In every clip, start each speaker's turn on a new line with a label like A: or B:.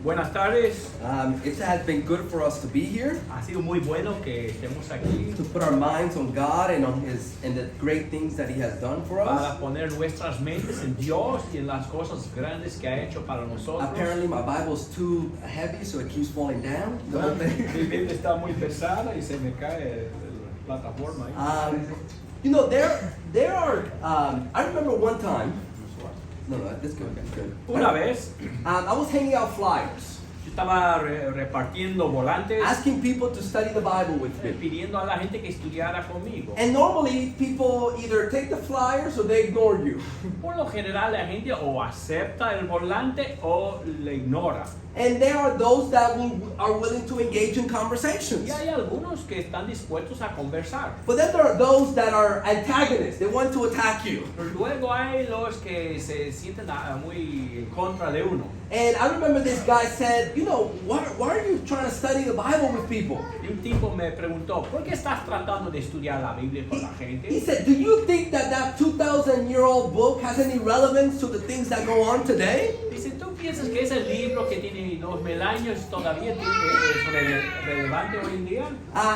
A: Buenas tardes.
B: It has been good for us to be here,
A: Ha sido muy bueno que estemos aquí
B: to put our minds on God and on the great things that He has done for us.
A: para poner nuestras mentes en Dios y en las cosas grandes que ha hecho para nosotros.
B: Apparently, my Bible's too heavy, so it keeps falling down. The whole
A: Mi
B: thing.
A: Biblia está muy pesada y se me cae la plataforma ahí.
B: There are. I remember one time. No, that's good. That's good.
A: Una vez
B: I was handing out flyers,
A: yo estaba repartiendo volantes
B: asking people to study the Bible with me.
A: pidiendo a la gente que estudiara conmigo.
B: And normally, people either take the flyers or they ignore you.
A: Por lo general la gente o acepta el volante o le ignora.
B: And there are those that are willing to engage in conversations.
A: Y hay algunos que están dispuestos a conversar.
B: But then there are those that are antagonists. They want to attack you.
A: Luego hay los que se sienten muy en contra de uno.
B: And I remember this guy said, why are you trying to study the Bible with people?
A: Y un tipo me preguntó, ¿por qué estás tratando de estudiar la Biblia con la
B: He
A: gente?
B: said, do you think that 2,000-year-old book has any relevance to the things that go on today?
A: Dice, ¿tú piensas que ese libro que tiene 2,000 años todavía es relevante hoy en día?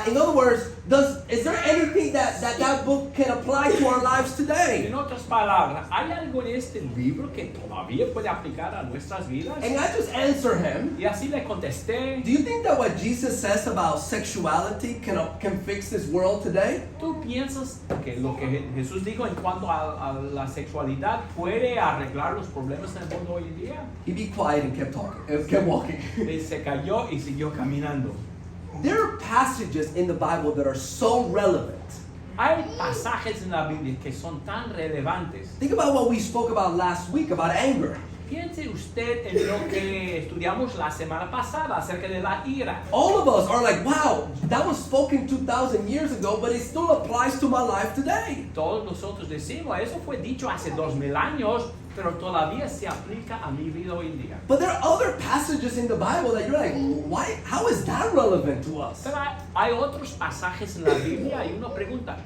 B: In other words, is there anything that book can apply to our lives today?
A: En otras palabras, ¿hay algo en este libro que todavía puede aplicar a nuestras vidas?
B: And I just answer him,
A: Y así le contesté,
B: do you think that what Jesus says about sexuality can fix this world today?
A: ¿tú piensas que lo que Jesús dijo en cuanto a la sexualidad puede arreglar los problemas en el mundo hoy en día?
B: He be quiet and kept walking.
A: Él se cayó y siguió caminando.
B: There are passages in the Bible that are so relevant.
A: Hay pasajes en la Biblia que son tan relevantes.
B: Think about what we spoke about last week about anger.
A: Piense usted en lo que estudiamos la semana pasada acerca de la ira.
B: All of us are like, wow, that was spoken 2,000 years ago, but it still applies to my life today.
A: Todos nosotros decimos, eso fue dicho hace 2,000 años, pero todavía se aplica a mi vida hoy en día.
B: But there are other passages in the Bible that you're like, why? How is that relevant to us?
A: Pero hay otros pasajes en la Biblia y uno pregunta,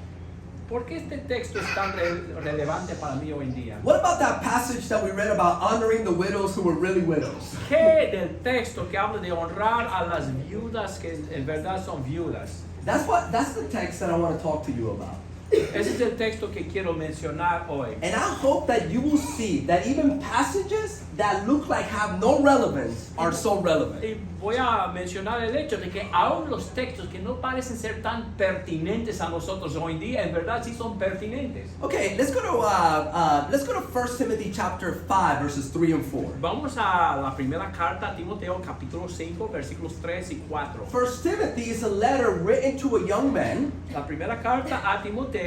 A: ¿por qué este texto es tan relevante para mí hoy en día?
B: What about that passage that we read about honoring the widows who were really widows?
A: ¿Qué del texto que habla de honrar a las viudas que en verdad son viudas?
B: That's the text that I want to talk to you about.
A: Ese es el texto que quiero mencionar hoy.
B: And I hope that you will see that even passages that look like have no relevance are so relevant.
A: Y voy a mencionar el hecho de que aún los textos que no parecen ser tan pertinentes a nosotros hoy en día, en verdad sí son pertinentes.
B: Okay, let's go to 1 Timothy chapter 5 verses 3 and 4.
A: Vamos a la primera carta a Timoteo, capítulo 5, versículos 3 y 4.
B: 1 Timothy is a letter written to a young man
A: La primera carta a Timoteo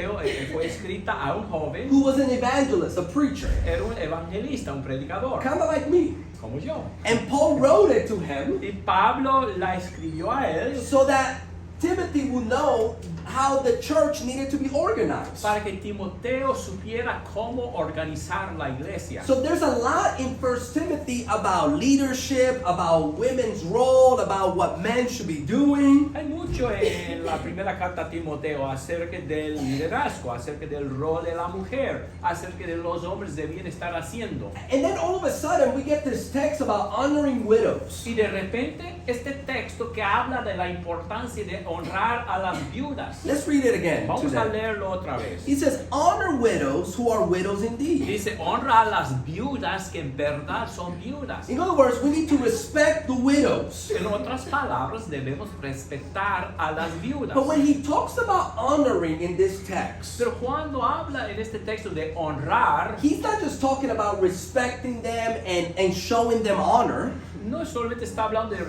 A: fue escrita a un joven,
B: who was an evangelist, a preacher,
A: era un evangelista, un predicador,
B: kind of like me.
A: como yo.
B: And Paul wrote it to him
A: Y Pablo la escribió a él
B: so that Timothy would know how the church needed to be organized.
A: para que Timoteo supiera cómo organizar la iglesia.
B: So there's a lot in 1 Timothy about leadership, about women's role, about what men should be doing.
A: Hay mucho en la primera carta a Timoteo acerca del liderazgo, acerca del rol de la mujer, acerca de los hombres debían estar haciendo.
B: And then all of a sudden we get this text about honoring widows.
A: Y de repente este texto que habla de la importancia de honrar a las viudas.
B: Let's read it again.
A: Vamos a
B: today.
A: leerlo otra vez.
B: He says, honor widows who are widows indeed.
A: Dice, honra a las viudas que en verdad son viudas.
B: In other words, we need to respect the widows.
A: En otras palabras, debemos respetar a las viudas.
B: But when he talks about honoring in this text,
A: Pero cuando habla en este texto de honrar,
B: he's not just talking about respecting them and showing them honor,
A: no solamente está hablando de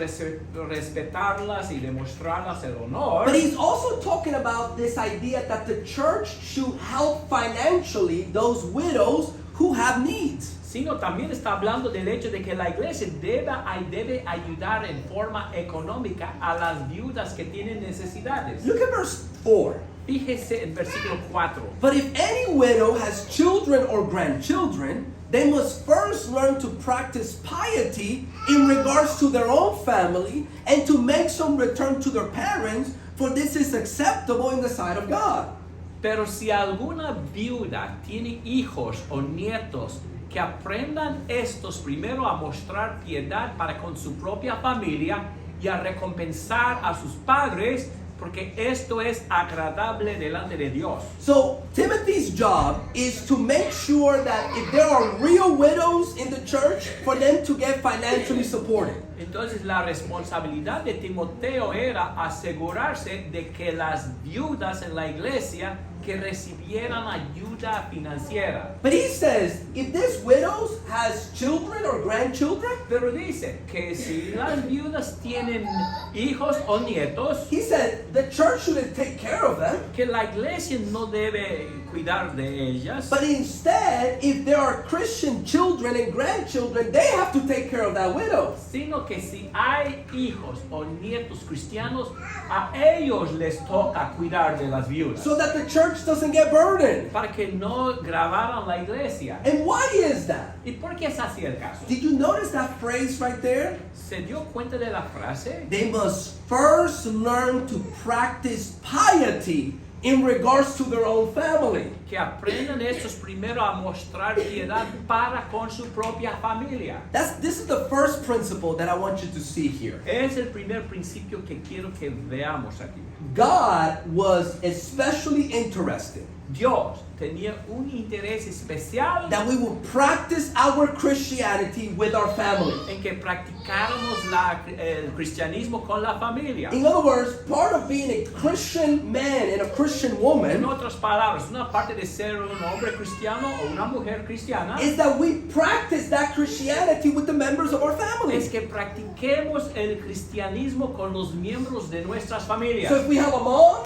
A: respetarlas y demostrarlas el honor,
B: but he's also talking about this idea that the church should help financially those widows who have needs.
A: sino también está hablando del hecho de que la iglesia debe ayudar en forma económica a las viudas que tienen necesidades.
B: Look at verse 4.
A: Fíjese en versículo 4.
B: But if any widow has children or grandchildren, they must first learn to practice piety in regards to their own family and to make some return to their parents, for this is acceptable in the sight of God.
A: Pero si alguna viuda tiene hijos o nietos que aprendan estos primero a mostrar piedad para con su propia familia y a recompensar a sus padres, porque esto es agradable delante de Dios.
B: So Timothy's job is to make sure that if there are real widows in the church, for them to get financially supported.
A: Entonces la responsabilidad de Timoteo era asegurarse de que las viudas en la iglesia que recibieran ayuda financiera.
B: But he says, if this widows has children or grandchildren,
A: Pero dice que si las viudas tienen hijos o nietos,
B: he said the church shouldn't take care of them.
A: que la iglesia no debe cuidar de ellas,
B: But instead, if there are Christian children and grandchildren, they have to take care of that widow.
A: sino que si hay hijos o nietos cristianos, a ellos les toca cuidar de las viudas,
B: So that the church doesn't get burdened.
A: para que no grabaran la iglesia.
B: And why is that?
A: ¿Y por qué es así el caso?
B: Did you notice that phrase right there?
A: ¿Se dio cuenta de la frase?
B: They must first learn to practice piety in regards to their own family.
A: Que aprendan estos primero a mostrar piedad para con su propia familia.
B: This is the first principle that I want you to see here.
A: Es el primer principio que quiero que veamos aquí.
B: God was especially interested
A: Dios tenía un interés especial
B: that we would practice our Christianity with our family.
A: en que practicáramos el cristianismo con la familia.
B: In other words, part of being a Christian man and a Christian
A: En
B: woman
A: otras palabras, una parte de ser un hombre cristiano o una mujer cristiana
B: is that we practice that Christianity with the members of our
A: es
B: family.
A: que practiquemos el cristianismo con los miembros de nuestras
B: So
A: familias.
B: if we have a mom,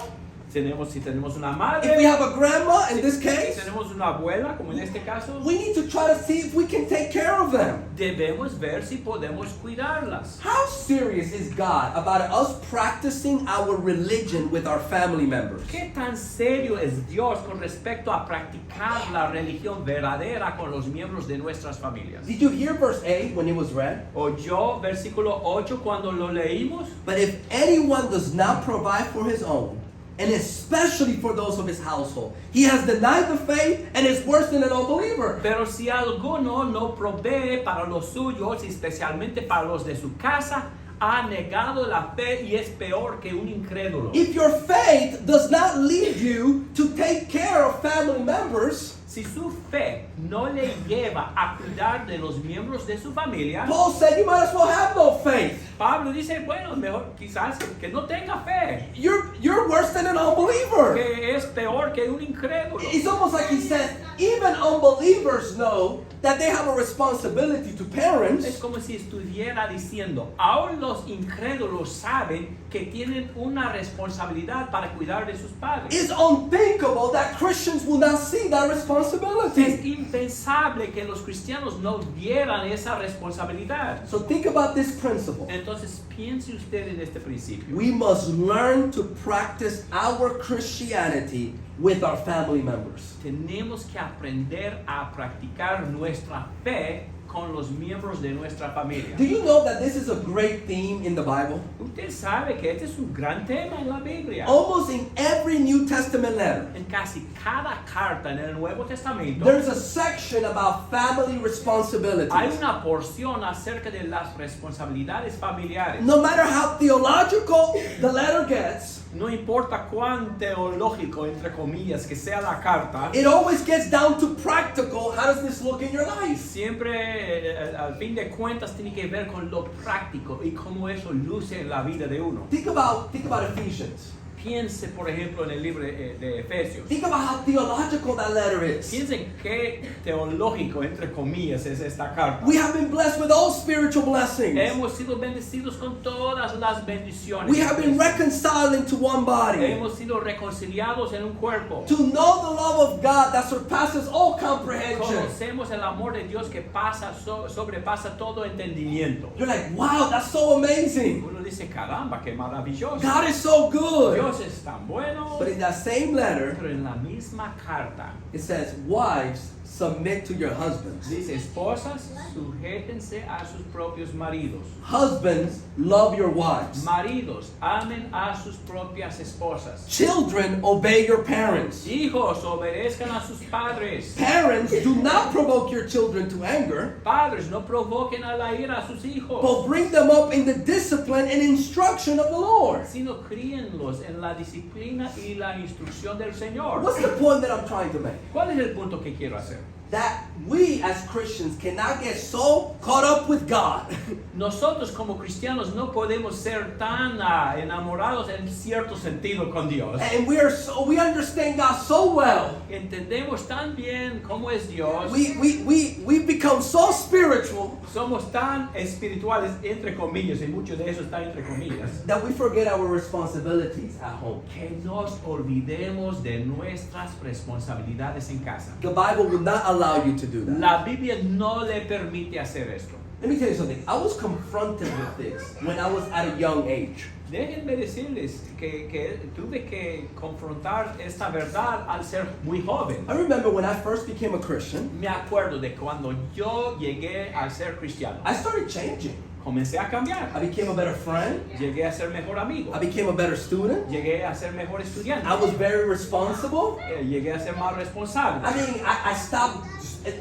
A: Si tenemos una
B: if we
A: madre,
B: have a grandma in this
A: si
B: case,
A: tenemos una abuela, como en este caso,
B: we need to try to see if we can take care of them.
A: debemos ver si podemos cuidarlas.
B: How serious is God about us practicing our religion with our family members?
A: ¿Qué tan serio es Dios con respecto a practicar la religión verdadera con los miembros de nuestras familias?
B: Did you hear verse 8 when it was read?
A: Oyó versículo 8 cuando lo leímos.
B: But if anyone does not provide for his own, and especially for those of his household, he has denied the faith and is worse than an unbeliever.
A: Pero si alguno no provee para los suyos, especialmente para los de su casa, ha negado la fe y es peor que un incrédulo.
B: If your faith does not lead you to take care of family members,
A: Si su fe no le lleva a cuidar de los miembros de su familia,
B: Paul said you might as well have no faith.
A: Pablo dice, bueno, mejor quizás que no tenga fe,
B: You're worse than an unbeliever.
A: que es peor que un incrédulo.
B: It's almost like he said, even unbelievers know that they have a responsibility to
A: Es
B: parents.
A: como si estuviera diciendo, aún los incrédulos saben que tienen una responsabilidad para cuidar de sus padres.
B: It's unthinkable that Christians will not see that
A: Es
B: responsibility.
A: impensable que los cristianos no vieran esa responsabilidad.
B: So think about this principle.
A: Entonces piense usted en este principio.
B: We must learn to practice our Christianity with our family members.
A: Tenemos que aprender a practicar nuestra fe con los miembros de nuestra familia.
B: Do you know that this is a great theme in the Bible?
A: Usted sabe que este es un gran tema en la Biblia.
B: Almost in every New Testament letter,
A: En casi cada carta en el Nuevo Testamento
B: there's a section about family responsibilities.
A: hay una porción acerca de las responsabilidades familiares.
B: No matter how theological the letter gets,
A: No importa cuán teológico, entre comillas, que sea la carta,
B: it always gets down to practical. How does this look in your life?
A: siempre al fin de cuentas tiene que ver con lo práctico y cómo eso luce en la vida de uno.
B: Think about Ephesians.
A: Piense, por ejemplo, en el libro de Efesios.
B: Think about how theological that letter is.
A: Piensen qué teológico, entre comillas, es esta carta.
B: We have been blessed with all spiritual blessings.
A: Hemos sido bendecidos con todas las bendiciones.
B: We have been reconciled into one body.
A: Hemos sido reconciliados en un cuerpo.
B: To know the love of God that surpasses all comprehension.
A: Conocemos el amor de Dios que sobrepasa todo entendimiento.
B: You're like, wow, that's so amazing.
A: Uno dice, caramba, qué maravilloso.
B: God is so good.
A: Dios es tan bueno.
B: But in that same letter,
A: Pero en la misma carta
B: it says, wives, submit to your husbands.
A: Dice, esposas, sujétense a sus propios maridos.
B: Husbands, love your wives.
A: Maridos, amen a sus propias esposas.
B: Children, obey your parents.
A: Hijos, obedezcan a sus padres.
B: Parents, do not provoke your children to anger,
A: Padres, no provoquen a la ira a sus hijos,
B: but bring them up in the discipline and instruction of the Lord.
A: sino críenlos en la disciplina y la instrucción del Señor.
B: What's the point that I'm trying to make?
A: ¿Cuál es el punto que quiero hacer?
B: That we as Christians cannot get so caught up with God
A: Nosotros como cristianos no podemos ser tan enamorados en cierto sentido con Dios.
B: and we understand God so well.
A: Entendemos tan bien cómo es Dios.
B: We become so spiritual
A: Somos tan espirituales, entre comillas, y mucho de eso está entre comillas,
B: that we forget our responsibilities at home.
A: que nos olvidemos de nuestras responsabilidades en casa.
B: The Bible will not allow you to do that.
A: La Biblia no le permite hacer esto.
B: Let me tell you something. I was confronted with this when I was at a young age.
A: Déjenme decirles que tuve que confrontar esta verdad al ser muy joven.
B: I remember when I first became a Christian,
A: Me acuerdo de cuando yo llegué a ser cristiano.
B: I started changing.
A: Comencé a cambiar.
B: I became a better friend.
A: Llegué a ser mejor amigo.
B: I became a better student.
A: Llegué a ser mejor estudiante.
B: I was very responsible.
A: Llegué a ser más responsable.
B: I mean, I stopped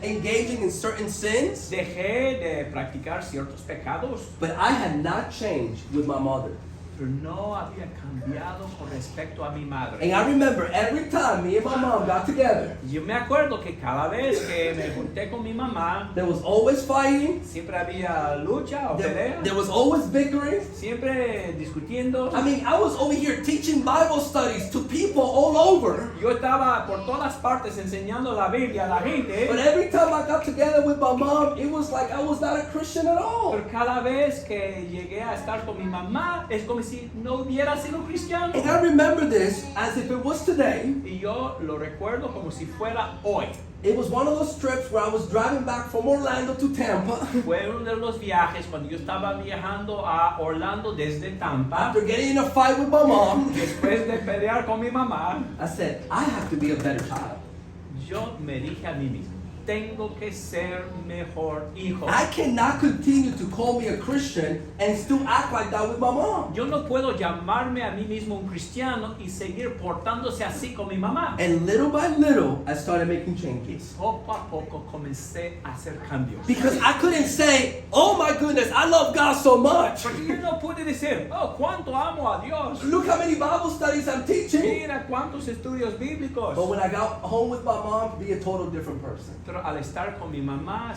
B: engaging in certain sins,
A: Dejé de practicar ciertos pecados,
B: but I had not changed with my mother.
A: pero no había cambiado con respecto a mi madre.
B: And I remember every time me and my mom got together,
A: Yo me acuerdo que cada vez que me junté con mi mamá,
B: there was always fighting,
A: siempre había lucha o pelea,
B: there was always bickering.
A: siempre discutiendo.
B: I mean, I was over here teaching Bible studies to people all over,
A: Yo estaba por todas partes enseñando la Biblia a la gente,
B: but every time I got together with my mom, it was like I was not a Christian at all.
A: pero cada vez que llegué a estar con mi mamá, es como si no hubiera sido cristiano.
B: And I remember this as if it was today.
A: Y yo lo recuerdo como si fuera hoy.
B: It was one of those trips where I was driving back from Orlando to Tampa
A: Fue uno de los viajes cuando yo estaba viajando a Orlando desde Tampa.
B: after getting in a fight with my mom.
A: Después de pelear con mi mamá,
B: I said, I have to be a better child.
A: yo me dije a mí mismo, tengo que ser mejor hijo.
B: I cannot continue to call me a Christian and still act like that with my mom.
A: Yo no puedo llamarme a mí mismo un cristiano y seguir portándose así con mi mamá.
B: And little by little, I started making changes.
A: Poco a poco comencé a hacer cambios.
B: Because I couldn't say, oh my goodness, I love God so much.
A: Porque yo no pude decir, oh, cuánto amo a Dios.
B: Look how many Bible studies I'm teaching.
A: Mira cuántos estudios bíblicos.
B: But when I got home with my mom, be a total different person.
A: Pero al estar con mi mamá,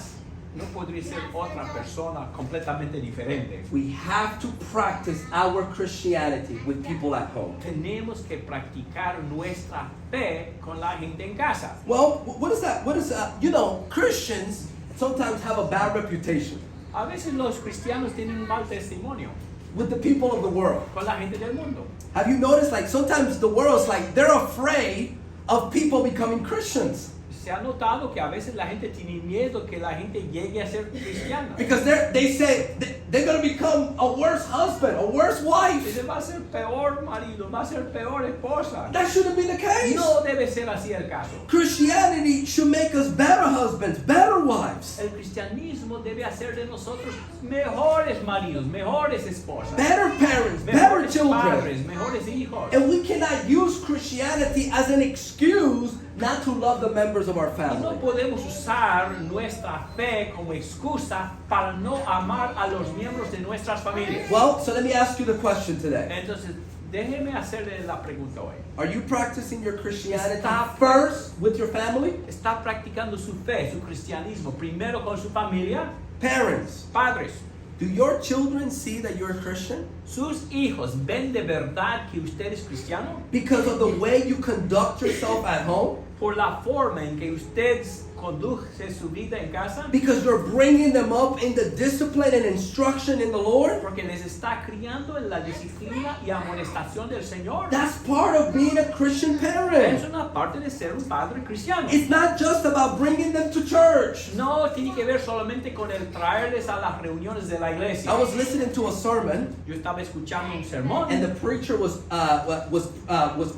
A: no podría ser otra persona completamente diferente.
B: We have to practice our Christianity with people at home.
A: Tenemos que practicar nuestra fe con la gente en casa.
B: Well, what is that? What is you know, Christians sometimes have a bad reputation
A: A veces los cristianos tienen un mal testimonio
B: with the people of the world.
A: con la gente del mundo.
B: Have you noticed, like, sometimes the world's like, they're afraid of people becoming Christians
A: Se ha notado que a veces la gente tiene miedo que la gente llegue a ser cristiana.
B: because they say they're going to become a worse husband, a worse wife.
A: Ese va a ser peor marido, va a ser peor esposa.
B: That shouldn't be the case.
A: No debe ser así el caso.
B: Christianity should make us better husbands, better wives,
A: El cristianismo debe hacer de nosotros mejores maridos, mejores esposas,
B: better parents, better
A: mejores
B: children.
A: padres, mejores hijos.
B: And we cannot use Christianity as an excuse not to love the members of our
A: Y no
B: family.
A: podemos usar nuestra fe como excusa para no amar a los miembros de nuestras familias.
B: Well, so let me ask you the question today.
A: Entonces, déjeme hacerle la pregunta hoy.
B: Are you practicing your Christianity
A: Stop.
B: first with your family?
A: ¿Está practicando su fe, su cristianismo, primero con su familia?
B: Parents,
A: Padres,
B: do your children see that you're a Christian?
A: ¿sus hijos ven de verdad que usted es cristiano?
B: Because of the way you conduct yourself at home?
A: Por la forma en que usted conduce su vida en casa,
B: Because you're bringing them up in the discipline and instruction in the Lord?
A: porque les está criando en la disciplina y amonestación del Señor.
B: That's part of being a Christian
A: Es
B: parent.
A: una parte de ser un padre cristiano.
B: It's not just about bringing them to church.
A: No tiene que ver solamente con el traerles a las reuniones de la iglesia.
B: I was listening to a sermon,
A: Yo estaba escuchando un sermón
B: and the preacher was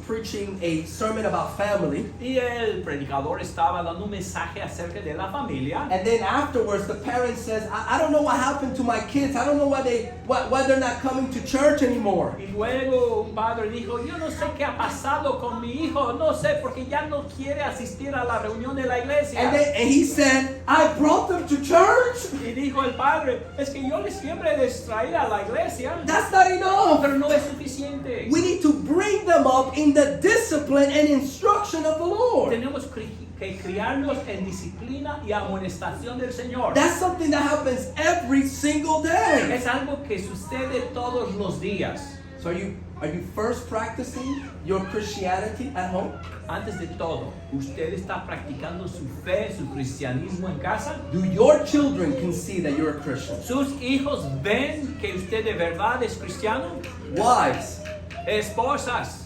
B: preaching a sermon about family.
A: y el predicador estaba dando un mensaje acerca de la familia.
B: And then afterwards, the parent says, I don't know what happened to my kids. I don't know why they're not coming to church anymore.
A: Y luego un padre dijo, yo no sé qué ha pasado con mi hijo, no sé porque ya no quiere asistir a la reunión de la iglesia.
B: And he said, I brought them to church.
A: Y dijo el padre, es que yo siempre les traía a la iglesia,
B: That's not enough.
A: pero no es suficiente.
B: We need to bring them up in the discipline and instruction of the Lord.
A: Tenemos que criarlos en disciplina y amonestación del Señor.
B: That's something that happens every single day.
A: Es algo que sucede todos los días.
B: So are you first practicing your Christianity at home?
A: Antes de todo, ¿usted está practicando su fe, su cristianismo en casa?
B: Do your children can see that you're a Christian?
A: ¿Sus hijos ven que usted de verdad es cristiano?
B: Wives,
A: Esposas,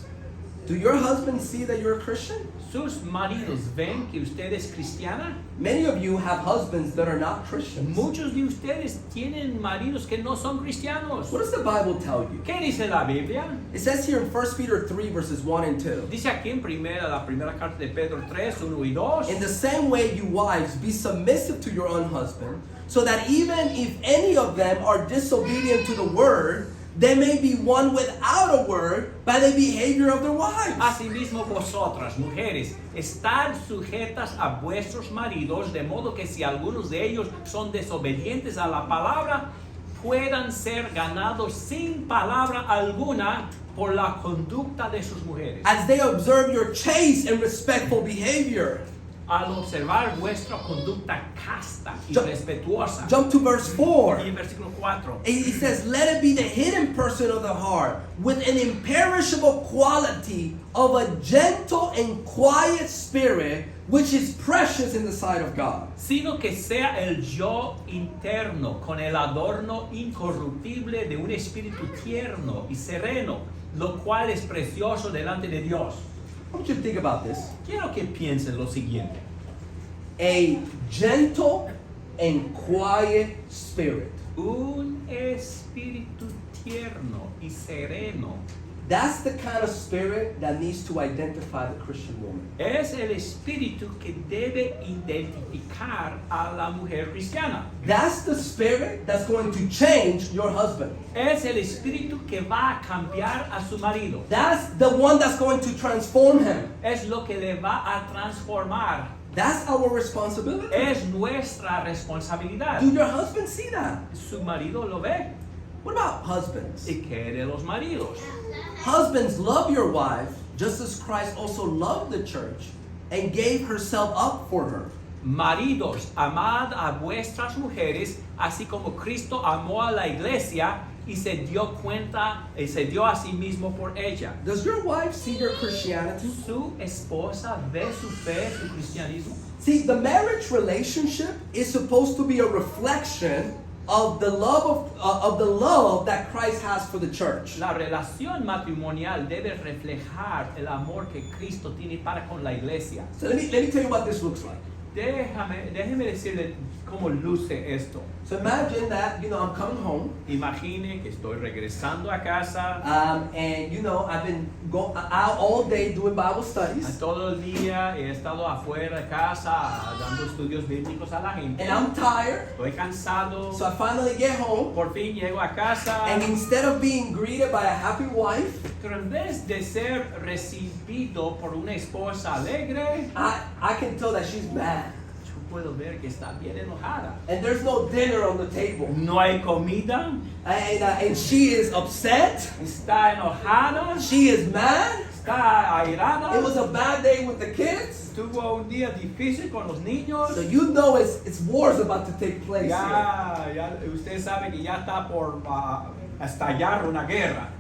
B: do your husbands see that you're a Christian?
A: ¿sus maridos ven que usted es cristiana?
B: Many of you have husbands that are not Christians.
A: Muchos de ustedes tienen maridos que no son cristianos.
B: What does the Bible tell you?
A: ¿Qué dice la Biblia?
B: It says here in 1 Peter 3 verses 1 and 2.
A: Dice aquí en la primera carta de Pedro 3, 1 y 2.
B: In the same way, you wives, be submissive to your own husband, so that even if any of them are disobedient to the word, they may be won without a word by the behavior of their wives.
A: Asimismo vosotras, mujeres, estad sujetas a vuestros maridos, de modo que si algunos de ellos son desobedientes a la palabra, puedan ser ganados sin palabra alguna por la conducta de sus mujeres.
B: As they observe your chaste and respectful behavior.
A: Al observar vuestra conducta casta y respetuosa.
B: Jump to verse 4.
A: Y en versículo 4.
B: He says, let it be the hidden person of the heart with an imperishable quality of a gentle and quiet spirit, which is precious in the sight of God.
A: Sino que sea el yo interno con el adorno incorruptible de un espíritu tierno y sereno, lo cual es precioso delante de Dios.
B: I want you to think about this.
A: Quiero que piensen lo siguiente.
B: A gentle and quiet spirit.
A: Un espíritu tierno y sereno.
B: That's the kind of spirit that needs to identify the Christian woman.
A: Es el espíritu que debe identificar a la mujer cristiana.
B: That's the spirit that's going to change your husband.
A: Es el espíritu que va a cambiar a su marido.
B: That's the one that's going to transform him.
A: Es lo que le va a transformar.
B: That's our responsibility.
A: Es nuestra responsabilidad.
B: Do your husband see that?
A: Su marido lo ve.
B: What about husbands?
A: ¿Y qué de los maridos?
B: Husbands, love your wife, just as Christ also loved the church and gave herself up for her.
A: Maridos, amad a vuestras mujeres, así como Cristo amó a la iglesia y se dio a sí mismo por ella.
B: Does your wife see your Christianity?
A: ¿Su esposa ve su fe, su cristianismo?
B: See, the marriage relationship is supposed to be a reflection of the love that Christ has for the church.
A: La relación matrimonial debe reflejar el amor que Cristo tiene para con la iglesia.
B: So let me tell you what this looks like.
A: Déjeme decirle cómo luce esto.
B: So imagine that, I'm coming home.
A: Imagine que estoy regresando a casa.
B: And I've been out all day doing Bible studies.
A: Todo el día he estado afuera de casa dando estudios bíblicos a la gente.
B: And I'm tired.
A: Estoy cansado.
B: So I finally get home.
A: Por fin llego a casa.
B: And instead of being greeted by a happy wife,
A: pero en vez de ser recibido por una esposa alegre,
B: I can tell that she's mad.
A: Yo puedo ver que está bien enojada.
B: And there's no dinner on the table.
A: No hay comida.
B: And she is upset.
A: Está enojada.
B: She is mad.
A: Está airada.
B: It was a bad day with the kids.
A: Tuvo un día difícil con los niños.
B: So it's war's about to take place.
A: Ya usted sabe que ya está por estallar una guerra.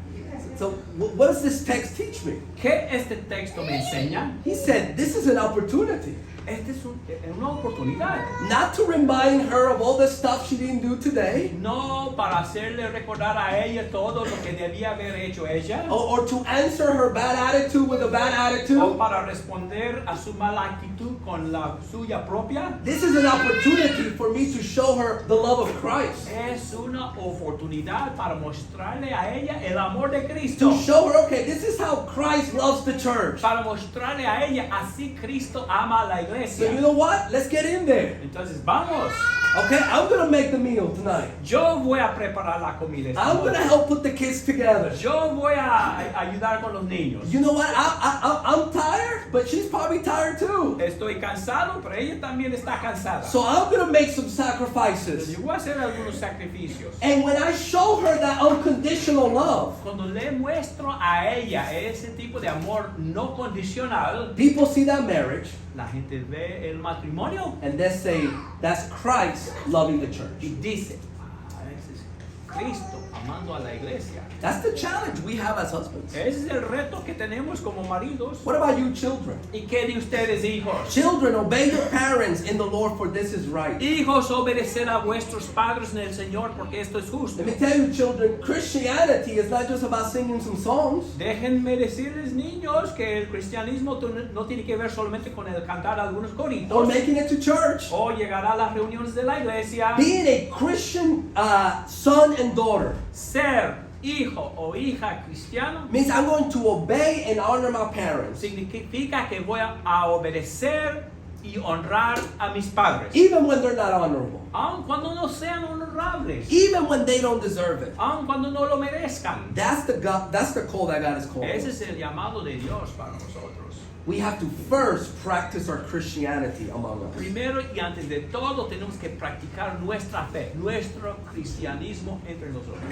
B: So what does this text teach me?
A: ¿Qué este texto me enseña?
B: He said, this is an opportunity.
A: Esta es una oportunidad.
B: Not to remind her of all the stuff she didn't do today,
A: No para hacerle recordar a ella todo lo que debía haber hecho ella.
B: or to answer her bad attitude with a bad
A: O
B: attitude.
A: para responder a su mala actitud con la suya propia.
B: This is an opportunity for me to show her the love of Christ.
A: Es una oportunidad para mostrarle a ella el amor de Cristo.
B: To show her, okay, this is how Christ loves the church.
A: Para mostrarle a ella así Cristo ama a la
B: So
A: iglesia.
B: you know what? Let's get in there.
A: Entonces vamos.
B: Okay, I'm going to make the meal tonight.
A: Yo voy a preparar la comida. esta
B: I'm going to
A: noche.
B: help put the kids together.
A: Yo voy a ayudar con los niños.
B: You know what? I'm tired, but she's probably tired too.
A: Estoy cansado, pero ella también está cansada.
B: So I'm going to make some
A: Entonces,
B: sacrifices.
A: yo voy a hacer algunos sacrificios.
B: And when I show her that unconditional love,
A: Cuando le muestro a ella ese tipo de amor no condicional,
B: people see that marriage
A: la gente ve el matrimonio
B: and they say, that's Christ loving the
A: y
B: church.
A: dice, ese es Cristo amando a la iglesia.
B: That's the challenge we have as husbands.
A: Ese es el reto que tenemos como maridos.
B: What about you, children?
A: ¿Y qué de ustedes, hijos?
B: Children, obey your parents in the Lord, for this is right.
A: Hijos, obedecer a vuestros padres en el Señor porque esto es justo.
B: Let me tell you, children, Christianity is not just about singing some songs.
A: Déjenme decirles, niños, que el cristianismo no tiene que ver solamente con el cantar algunos
B: Or
A: coritos
B: making it to church.
A: o llegar a las reuniones de la iglesia.
B: Being a Christian son and daughter
A: Ser hijo o hija cristiano
B: means I'm going to obey and honor my parents,
A: significa que voy a obedecer y honrar a mis padres,
B: even when they're not honorable,
A: aun cuando no sean honorables,
B: even when they don't deserve it.
A: aun cuando no lo merezcan.
B: That's the call that God is calling.
A: Ese es el llamado de Dios para nosotros.
B: We have to first practice our Christianity among us.
A: Primero y antes de todo tenemos que practicar nuestra fe, nuestro cristianismo entre nosotros.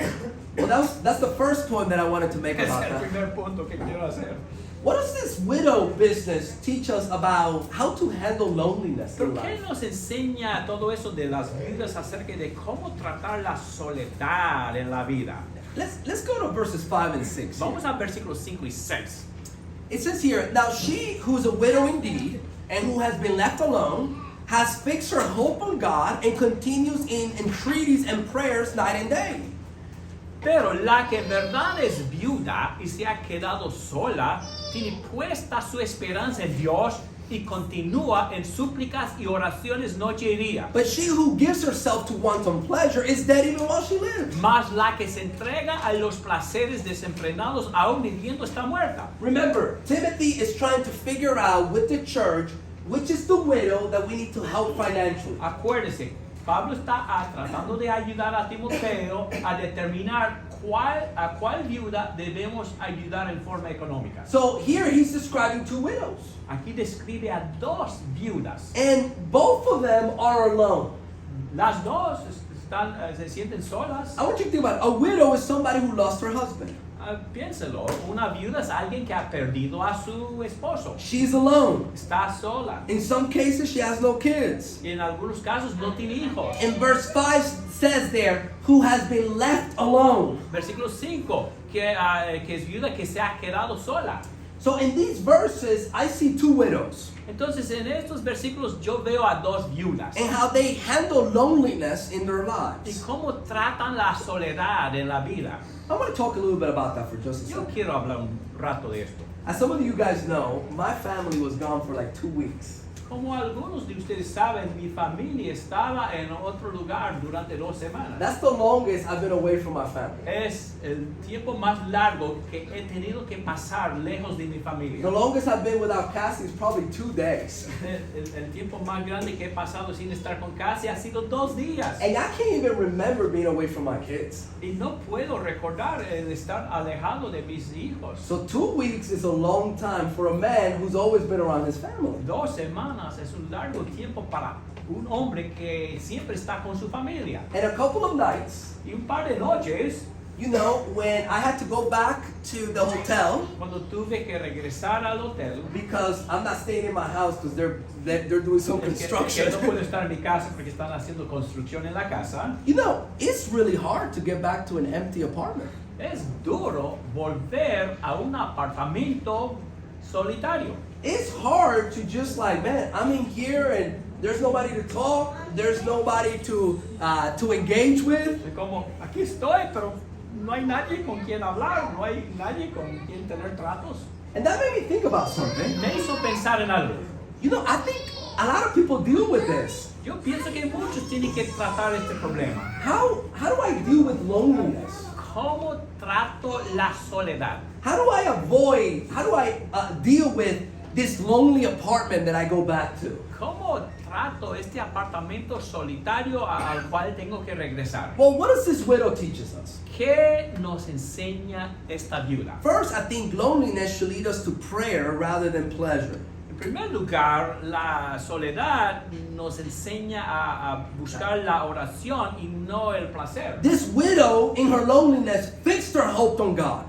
B: Well, that's the first point that I wanted to make
A: Es
B: about
A: el
B: that.
A: primer punto que quiero hacer.
B: What does this widow business teach us about how to handle loneliness
A: ¿Por
B: in
A: qué
B: life?
A: nos enseña todo eso de las viudas acerca de cómo tratar la soledad en la vida?
B: Let's go to verses 5 and 6.
A: Vamos a versículos 5 y 6.
B: It says here, now she who is a widow indeed, and who has been left alone, has fixed her hope on God and continues in entreaties and prayers night and day.
A: Pero la que en verdad es viuda y se ha quedado sola, tiene puesta su esperanza en Dios y continúa en súplicas y oraciones noche y día.
B: But she who gives herself to wanton pleasure is dead even while she lives.
A: Mas la que se entrega a los placeres desenfrenados aún viviendo está muerta.
B: Remember, Timothy is trying to figure out with the church which is the widow that we need to help financially.
A: Acuérdese, Pablo está tratando de ayudar a Timoteo a determinar a cuál viuda debemos ayudar en forma económica.
B: So here he's describing two widows.
A: Aquí describe a dos viudas.
B: And both of them are alone.
A: Las dos se sienten solas.
B: I want you to think about it. A widow is somebody who lost her husband.
A: Piénselo, una viuda es alguien que ha perdido a su esposo.
B: She's alone.
A: Está sola.
B: In some cases, she has no kids.
A: En algunos casos no tiene hijos.
B: In verse 5 says there, who has been left alone.
A: Versículo 5, que es viuda que se ha quedado sola.
B: So in these verses, I see two widows
A: Entonces en estos versículos yo veo a dos viudas.
B: and how they handle loneliness in their
A: Y
B: lives.
A: cómo tratan la soledad en la vida.
B: I want to talk a little bit about that for just a
A: Yo
B: second.
A: quiero hablar un rato de esto.
B: As some of you guys know, my family was gone for like 2 weeks.
A: Como algunos de ustedes saben, mi familia estaba en otro lugar durante 2 semanas.
B: That's the longest I've been away from my family.
A: Es el tiempo más largo que he tenido que pasar lejos de mi familia.
B: The longest I've been without Cassie is probably 2 days.
A: El tiempo más grande que he pasado sin estar con Cassie ha sido 2 días.
B: And I can't even remember being away from my kids.
A: Y no puedo recordar el estar alejado de mis hijos.
B: So 2 weeks is a long time for a man who's always been around his family.
A: 2 semanas es un largo tiempo para un hombre que siempre está con su familia.
B: And a couple of nights,
A: Y un par de noches,
B: you know, when I had to go back to the hotel
A: cuando tuve que regresar al hotel,
B: because I'm not staying in my house because they're doing some
A: que
B: construction.
A: no puedo estar en mi casa porque están haciendo construcción en la casa.
B: You know, it's really hard to get back to an empty apartment.
A: Es duro volver a un apartamento solitario.
B: it's hard to just like, man, I'm in here and there's nobody to talk, there's nobody to engage with.
A: Es como, aquí estoy, pero no hay nadie con quien hablar, no hay nadie con quien tener tratos.
B: And that made me think about something.
A: Me hizo pensar en algo.
B: You know, I think a lot of people deal with this.
A: Yo pienso que muchos tienen que tratar este problema.
B: How do I deal with loneliness?
A: ¿Cómo trato la soledad?
B: How do I deal with this lonely apartment that I go back to?
A: ¿Cómo trato este apartamento solitario al cual tengo que regresar?
B: Well, what does this widow teach us?
A: ¿Qué nos enseña esta viuda?
B: First, I think loneliness should lead us to prayer rather than pleasure.
A: En primer lugar, la soledad nos enseña a buscar la oración y no el placer.
B: This widow, in her loneliness, fixed her hope on God.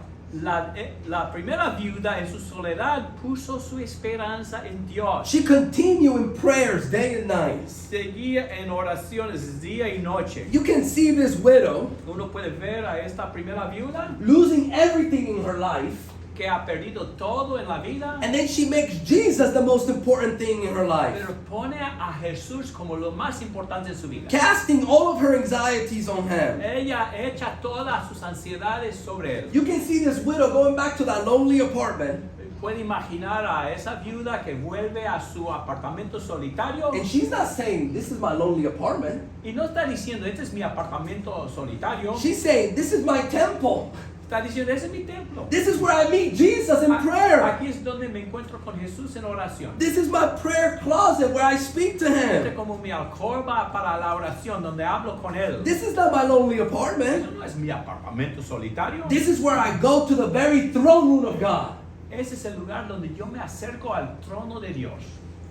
A: La primera viuda en su soledad puso su esperanza en Dios.
B: She continued in prayers day and night.
A: Seguía en oraciones día y noche.
B: You can see this widow
A: Uno puede ver a esta primera viuda
B: losing everything in her life,
A: que ha perdido todo en la vida,
B: and then she makes Jesus the most important thing in her life,
A: pero pone a Jesús como lo más importante en su vida.
B: casting all of her anxieties on him.
A: Ella echa todas sus ansiedades sobre él.
B: You can see this widow going back to that lonely apartment,
A: Puede imaginar a esa viuda que vuelve a su apartamento solitario
B: and she's not saying, "This is my lonely apartment."
A: y no está diciendo, este es mi apartamento solitario.
B: She's saying, "This is my temple.
A: Está diciendo, ese es mi templo.
B: This is where I meet Jesus in prayer.
A: Aquí es donde me encuentro con Jesús en oración.
B: This is my prayer closet where I speak to
A: Este es
B: him.
A: como mi alcoba para la oración, donde hablo con él.
B: This is not my lonely
A: Eso
B: apartment.
A: no es mi apartamento solitario.
B: This is where I go to the very throne room of God."
A: Ese es el lugar donde yo me acerco al trono de Dios.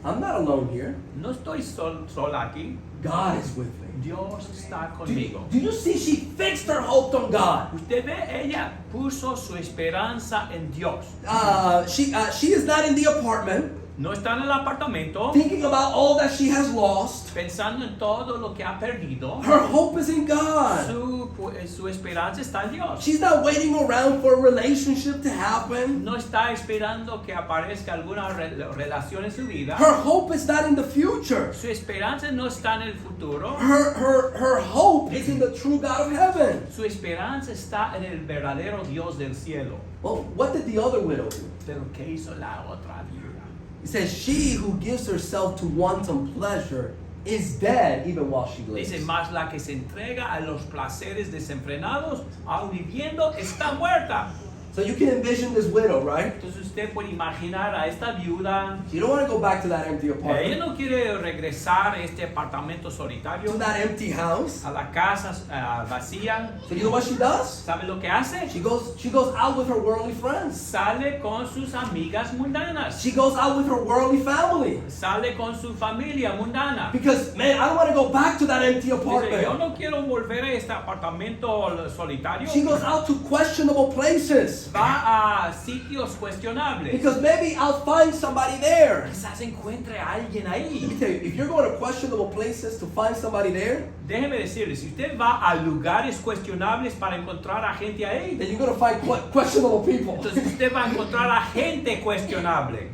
B: I'm not alone here.
A: No estoy sola aquí.
B: God is with me.
A: Dios está
B: Do
A: conmigo.
B: you see she fixed her hope on God?
A: Usted ve, ella puso su esperanza en Dios.
B: She is not in the apartment
A: No está en el apartamento
B: thinking about all that she has lost.
A: pensando en todo lo que ha perdido.
B: Her hope is in God.
A: Su esperanza está en Dios.
B: She's not waiting around for a relationship to happen.
A: No está esperando que aparezca alguna relación en su vida.
B: Her hope is not in the future.
A: Su esperanza no está en el futuro.
B: Her hope is in the true God of heaven.
A: Su esperanza está en el verdadero Dios del cielo.
B: Well, what did the other widow do?
A: Pero ¿qué hizo la otra viuda?
B: It says, "She who gives herself to wanton pleasure is dead even while she lives."
A: Dice, más la que se entrega a los placeres desenfrenados, aun viviendo, está muerta.
B: So you can envision this widow, right?
A: Entonces usted puede imaginar a esta viuda.
B: She don't want to go back to that empty
A: Ella
B: apartment,
A: no quiere regresar a este apartamento
B: to
A: solitario,
B: that empty house.
A: a la casa vacía.
B: So you know what she does?
A: ¿Sabe lo que hace?
B: She goes out with her worldly friends.
A: Sale con sus amigas mundanas.
B: She goes out with her worldly family.
A: Sale con su familia mundana.
B: Because, man, I don't want to go back to that empty
A: Dice, yo
B: apartment.
A: no quiero volver a este apartamento solitario.
B: She goes out to questionable places.
A: Va a sitios cuestionables.
B: Because maybe I'll find somebody there.
A: Quizás encuentre a alguien
B: Let me
A: ahí.
B: tell you, if you're going to questionable places to find somebody there,
A: Déjeme decirle, si usted va a lugares cuestionables para encontrar a gente ahí,
B: then you're going to find questionable people.
A: entonces usted va a encontrar a gente cuestionable.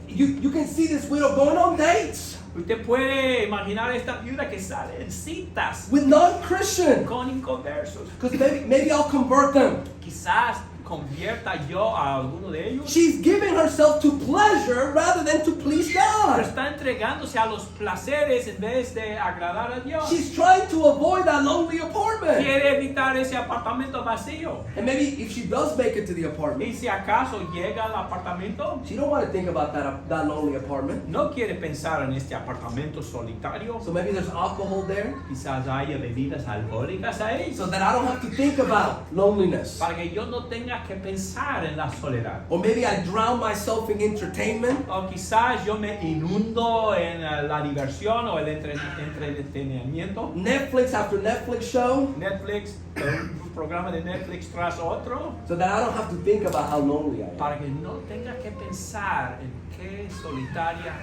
B: You can see this widow going on dates
A: Usted puede imaginar a esta viuda que sale en citas
B: with non-Christian.
A: con inconversos.
B: Because maybe I'll convert them.
A: Quizás convierta yo a alguno de ellos.
B: She's giving herself to pleasure rather than to please
A: Pero
B: God.
A: está entregándose a los placeres en vez de agradar a Dios.
B: She's trying to avoid that lonely apartment.
A: Quiere evitar ese apartamento vacío.
B: And maybe if she does make it to the apartment,
A: Y si acaso llega al apartamento,
B: she don't want to think about that lonely apartment.
A: no quiere pensar en este apartamento solitario.
B: So maybe there's alcohol there,
A: Quizás haya bebidas alcohólicas ahí.
B: so that I don't have to think about loneliness.
A: Para que yo no tenga que pensar en la soledad.
B: Or maybe I drown myself in entertainment.
A: O quizás yo me inundo en la diversión o el entretenimiento.
B: Netflix after Netflix show,
A: Netflix, un programa de Netflix tras otro.
B: so that I don't have to think about how lonely I am.
A: Para que no tenga que pensar en qué solitaria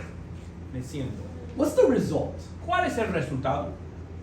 A: me siento.
B: What's the result?
A: ¿Cuál es el resultado?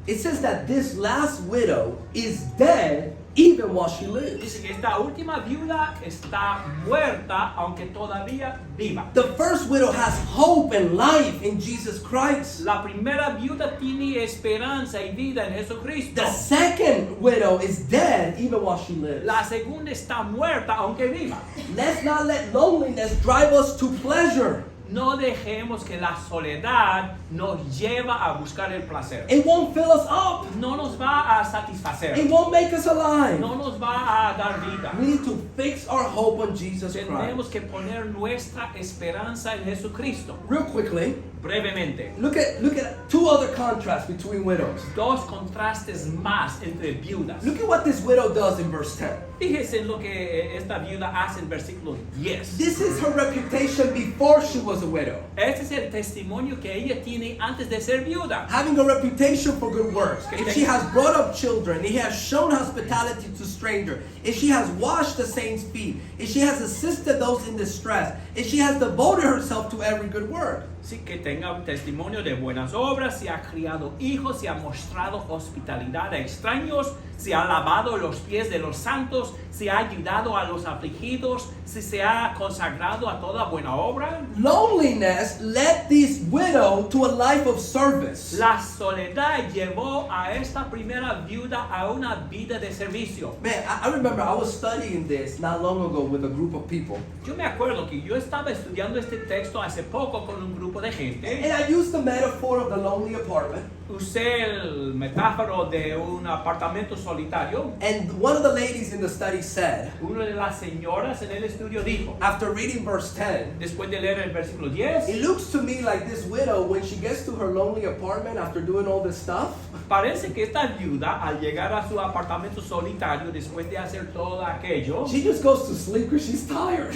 B: It says that this last widow is dead even while she lives.
A: Dice que esta última viuda está muerta, aunque todavía viva.
B: The first widow has hope and life in Jesus Christ.
A: La primera viuda tiene esperanza y vida en Jesucristo.
B: The second widow is dead even while she lives.
A: La segunda está muerta, aunque viva.
B: Let's not let loneliness drive us to pleasure.
A: No dejemos que la soledad nos lleva a buscar el placer.
B: It won't fill us up.
A: No nos va a satisfacer.
B: It won't make us alive.
A: No nos va a dar vida.
B: We need to fix our hope on Jesus
A: Tenemos
B: Christ.
A: que poner nuestra esperanza en Jesucristo.
B: Real quickly,
A: Brevemente,
B: look at two other contrasts between widows.
A: dos contrastes más entre viudas.
B: Look at what this widow does in verse 10.
A: Fíjese en lo que esta viuda hace en versículo 10.
B: This is her reputation before she was a widow.
A: Este es el testimonio que ella tiene antes de ser viuda.
B: Having a reputation for good works. If she has brought up children, if she has shown hospitality to strangers, if she has washed the saints' feet, if she has assisted those in distress, if she has devoted herself to every good work.
A: Sí, que tenga un testimonio de buenas obras, se ha criado hijos, se ha mostrado hospitalidad a extraños, se ha lavado los pies de los santos, se ha ayudado a los afligidos, se ha consagrado a toda buena obra.
B: Loneliness led this widow to a life of service.
A: La soledad llevó a esta primera viuda a una vida de servicio.
B: Man, I remember I was studying this not long ago with a group of people.
A: Yo me acuerdo que yo estaba estudiando este texto hace poco con un grupo de gente.
B: And I used the metaphor of the lonely apartment.
A: Usé el metáforo de un apartamento solitario.
B: And one of the ladies in the study said,
A: Una de las señoras en el estudio dijo,
B: after reading verse 10,
A: después de leer el versículo 10,
B: it looks to me like this widow, when she gets to her lonely apartment after doing all this stuff,
A: parece que esta viuda al llegar a su apartamento solitario después de hacer todo aquello,
B: she just goes to sleep because she's tired.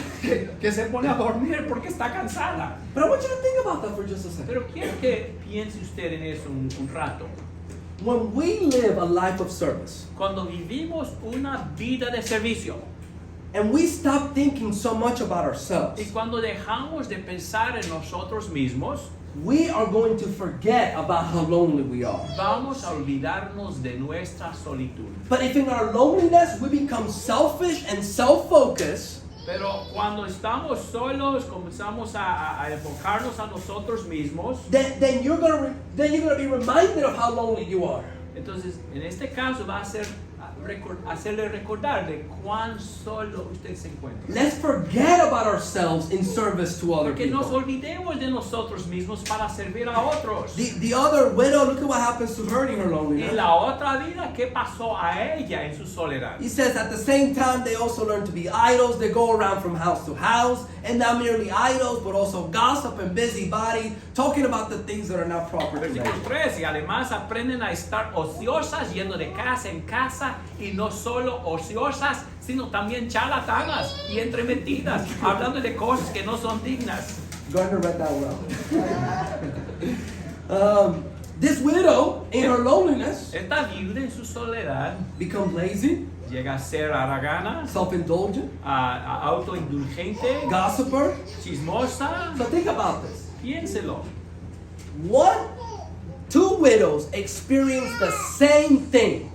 A: que se pone a dormir porque está cansada.
B: But I want you to think about that for just a second.
A: Pero quiero que piense usted en eso un rato.
B: When we live a life of service,
A: Cuando vivimos una vida de servicio
B: and we stop thinking so much about
A: y
B: ourselves,
A: cuando dejamos de pensar en nosotros mismos,
B: we are going to forget about how lonely we are.
A: vamos a olvidarnos de nuestra solitud.
B: But if in our loneliness we become selfish and self-focused,
A: Pero cuando estamos solos, comenzamos a enfocarnos a nosotros mismos.
B: then you're gonna be reminded of how lonely you are.
A: Entonces, en este caso va a ser hacerle recordar de cuán solo usted se encuentra.
B: Let's forget about ourselves in service to other
A: Que nos
B: people.
A: olvidemos de nosotros mismos para servir a otros.
B: The other widow, look at what happens to her in her
A: Y
B: loneliness.
A: la otra vida, ¿qué pasó a ella en su soledad?
B: He says at the same time they also learn to be idols. They go around from house to house, and not merely idols, but also gossip and busybody, talking about the things that are not proper to
A: Versículo
B: them.
A: 3, y además aprenden a estar ociosas, yendo de casa en casa, y no solo ociosas, sino también charlatanas y entremetidas, hablando de cosas que no son dignas.
B: Gardner read that well. This widow, in her loneliness,
A: Esta viuda en su soledad
B: becomes lazy,
A: llega a ser haragana,
B: self-indulgent,
A: autoindulgente,
B: gossiper.
A: chismosa.
B: So think about this.
A: Piénselo.
B: Two widows experience the same thing.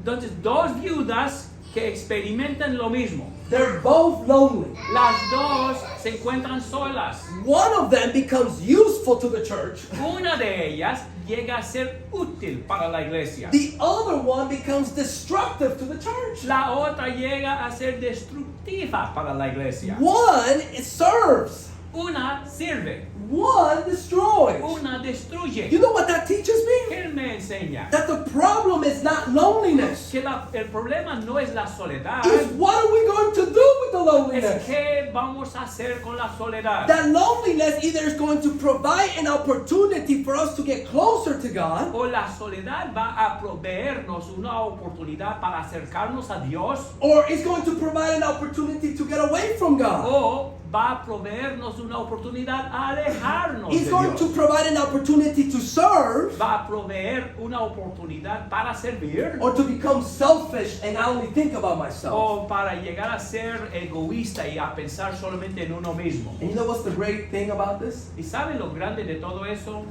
A: Entonces, dos viudas que experimentan lo mismo.
B: They're both lonely.
A: Las dos se encuentran solas.
B: One of them becomes useful to the church.
A: Una de ellas llega a ser útil para la iglesia.
B: The other one becomes destructive to the church.
A: La otra llega a ser destructiva para la iglesia.
B: One serves.
A: Una sirve,
B: One destroys.
A: una destruye.
B: You know what that teaches me?
A: ¿Qué me enseña?
B: That the problem is not loneliness.
A: Que el problema no es la soledad,
B: It's what are we going to do with the
A: es
B: loneliness?
A: qué vamos a hacer con la soledad.
B: That loneliness either is going to provide an opportunity for us to get closer to God,
A: O la soledad va a proveernos una oportunidad para acercarnos a Dios,
B: or it's going to provide an opportunity to get away from God.
A: o va a proveernos una oportunidad a alejarnos
B: It's
A: de
B: going to
A: Dios.
B: provide an opportunity to serve,
A: Va a proveer una oportunidad para servir,
B: or to become selfish and I only think about myself.
A: o para llegar a ser egoísta y a pensar solamente en uno mismo.
B: And you know what's the great thing about this?
A: ¿Y saben lo grande de todo eso?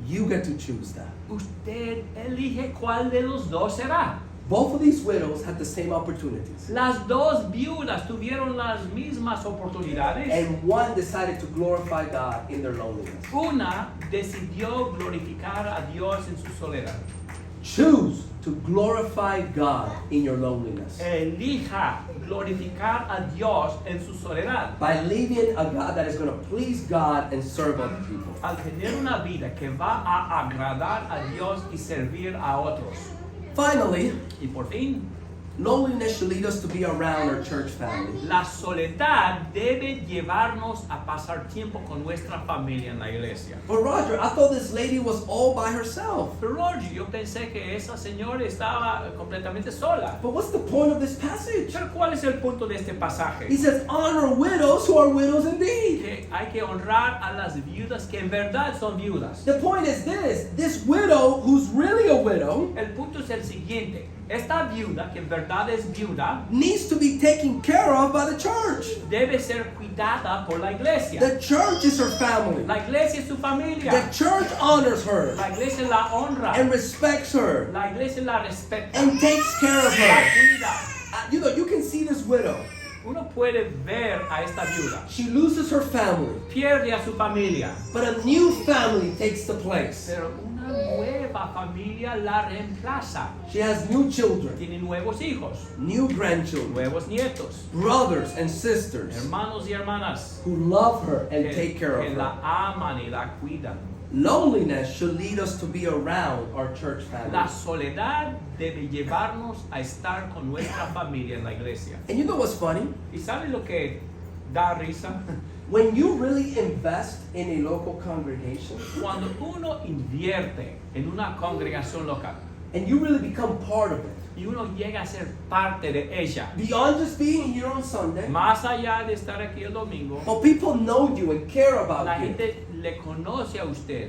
B: You get to choose that.
A: Usted elige cuál de los dos será.
B: Both of these widows had the same opportunities.
A: Las dos viudas tuvieron las mismas oportunidades.
B: And one decided to glorify God in their loneliness.
A: Una decidió glorificar a Dios en su soledad.
B: Choose to glorify God in your loneliness.
A: Elija glorificar a Dios en su soledad.
B: By living a God that is going to please God and serve other people.
A: Al tener una vida que va a agradar a Dios y servir a otros.
B: Finally,
A: Y por fin,
B: loneliness should lead us to be around our church family.
A: la soledad debe llevarnos a pasar tiempo con nuestra familia en la iglesia.
B: But Roger, I thought this lady was all by herself.
A: Pero Roger, yo pensé que esa señora estaba completamente sola.
B: But what's the point of this passage?
A: Pero ¿cuál es el punto de este
B: He
A: pasaje?
B: says, honor widows who are widows indeed.
A: Que hay que honrar a las viudas que en verdad son viudas.
B: The point is this widow who's really a widow
A: El punto es el siguiente. Esta viuda, que en verdad es viuda,
B: needs to be taken care of by the church.
A: debe ser cuidada por la iglesia.
B: The church is her family.
A: La iglesia es su
B: The
A: familia.
B: church honors her
A: La iglesia la honra.
B: and respects her
A: La iglesia la respeta.
B: and takes care of
A: La
B: her.
A: cuida.
B: You can see this widow.
A: Uno puede ver a esta viuda.
B: She loses her family,
A: Pierde a su familia.
B: but a new family takes the place.
A: Pero una nueva familia la reemplaza.
B: She has new children,
A: Tiene nuevos hijos,
B: new grandchildren,
A: nuevos nietos,
B: brothers and sisters
A: hermanos y hermanas
B: who love her and take care of
A: que
B: her.
A: la aman y la cuidan.
B: Loneliness should lead us to be around our church
A: La
B: family.
A: soledad debe llevarnos a estar con nuestra familia en la iglesia.
B: And you know what's funny?
A: ¿Y sabe lo que da risa?
B: When you really invest in a local congregation
A: Cuando uno invierte en una congregación local
B: and you really become part of it,
A: y uno llega a ser parte de ella,
B: beyond just being here on Sunday,
A: más allá de estar aquí el domingo,
B: but people know you and care
A: la
B: about you.
A: gente le conoce a usted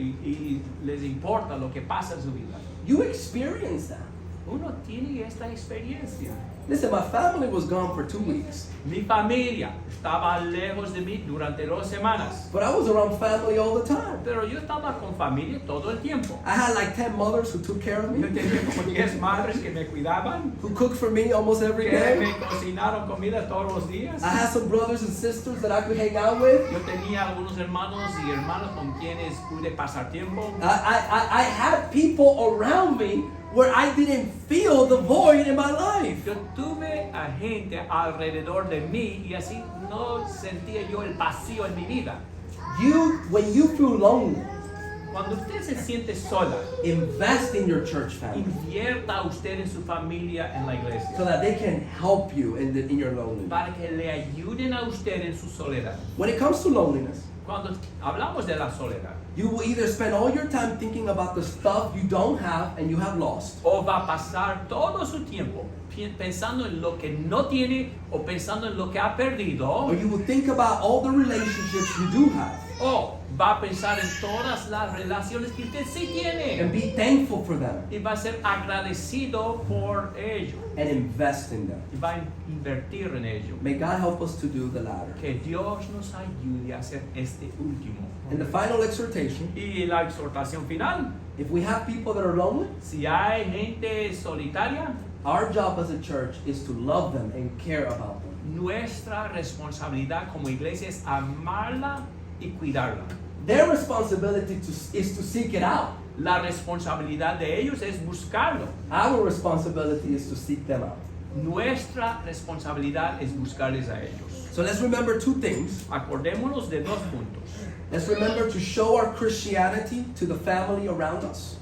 A: y les importa lo que pasa en su vida.
B: You experience that.
A: Uno tiene esta experiencia.
B: Listen, my family was gone for 2 weeks,
A: Mi familia estaba lejos de mí durante 2 semanas,
B: but I was around family all the time.
A: pero yo estaba con familia todo el tiempo.
B: I had like 10 mothers who took care of
A: Yo
B: me,
A: tenía como 10 madres que me cuidaban,
B: who cooked for me almost every
A: que
B: day.
A: me cocinaron comida todos los días.
B: I had some brothers and sisters that I could hang out with.
A: Yo tenía algunos hermanos y hermanas con quienes pude pasar tiempo.
B: I had people around me where I didn't feel the void in my life.
A: Yo tuve a gente alrededor de mí y así no sentía yo el vacío en mi vida.
B: When you feel lonely,
A: Cuando usted se siente sola,
B: invest in your church family
A: invierta usted en su familia en la
B: so
A: iglesia
B: that they can help you in your loneliness.
A: para que le ayuden a usted en su soledad.
B: When it comes to loneliness,
A: Cuando hablamos de la soledad,
B: you will either spend all your time thinking about the stuff you don't have and you have lost,
A: o va a pasar todo su tiempo pensando en lo que no tiene o pensando en lo que ha perdido,
B: or you will think about all the relationships you do have
A: o va a pensar en todas las relaciones que usted sí tiene
B: and be thankful for them
A: y va a ser agradecido por ello
B: and invest in them.
A: y va a invertir en ello.
B: May God help us to do the latter.
A: Que Dios nos ayude a hacer este último.
B: And the final exhortation,
A: Y la exhortación final,
B: if we have people that are lonely,
A: si hay gente solitaria,
B: our job as a church is to love them and care about them.
A: nuestra responsabilidad como iglesia es amarla y cuidarla.
B: Their responsibility is to seek it out.
A: La responsabilidad de ellos es buscarlo.
B: Our responsibility is to seek them out.
A: Nuestra responsabilidad es buscarles a ellos.
B: So let's remember 2 things.
A: Acordémonos de 2 puntos.
B: Let's remember to show our Christianity to the family around us.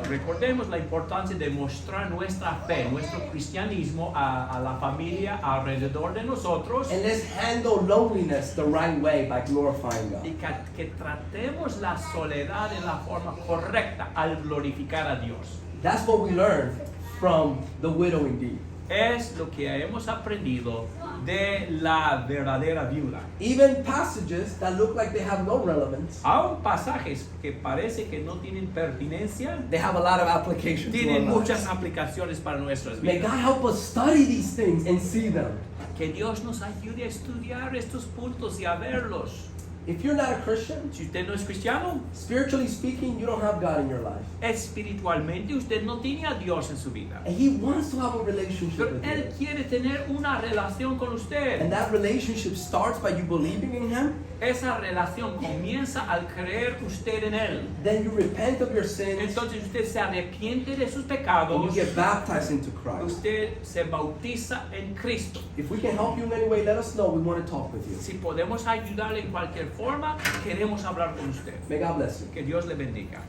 A: Recordemos la importancia de mostrar nuestra fe, nuestro cristianismo a la familia alrededor de nosotros
B: And let's handle loneliness the right way by glorifying
A: y
B: God.
A: que tratemos la soledad en la forma correcta al glorificar a Dios.
B: That's what we learned from the widow indeed.
A: Es lo que hemos aprendido de la verdadera viuda.
B: Even passages that look like they have no relevance,
A: Aún pasajes que parece que no tienen pertinencia,
B: they have a lot of application to our
A: tienen
B: lives.
A: muchas aplicaciones para nuestras
B: May
A: vidas.
B: God help us study these things and see them.
A: Que Dios nos ayude a estudiar estos puntos y a verlos.
B: If you're not a Christian,
A: Si usted no es cristiano,
B: spiritually speaking, you don't have God in your life.
A: espiritualmente usted no tiene a Dios en su vida.
B: And He wants to have a relationship
A: Pero
B: with
A: Él
B: you.
A: quiere tener una relación con usted.
B: And that relationship starts by you believing in Him.
A: Esa relación comienza al creer usted en Él.
B: Then you repent of your sins
A: Entonces usted se arrepiente de sus
B: and
A: pecados.
B: you get baptized into Christ.
A: Usted se bautiza en Cristo.
B: If we can help you in any way, let us know. We want to talk with you.
A: Si podemos ayudarle en cualquier forma, queremos hablar con usted.
B: May God bless you.
A: Que Dios le bendiga.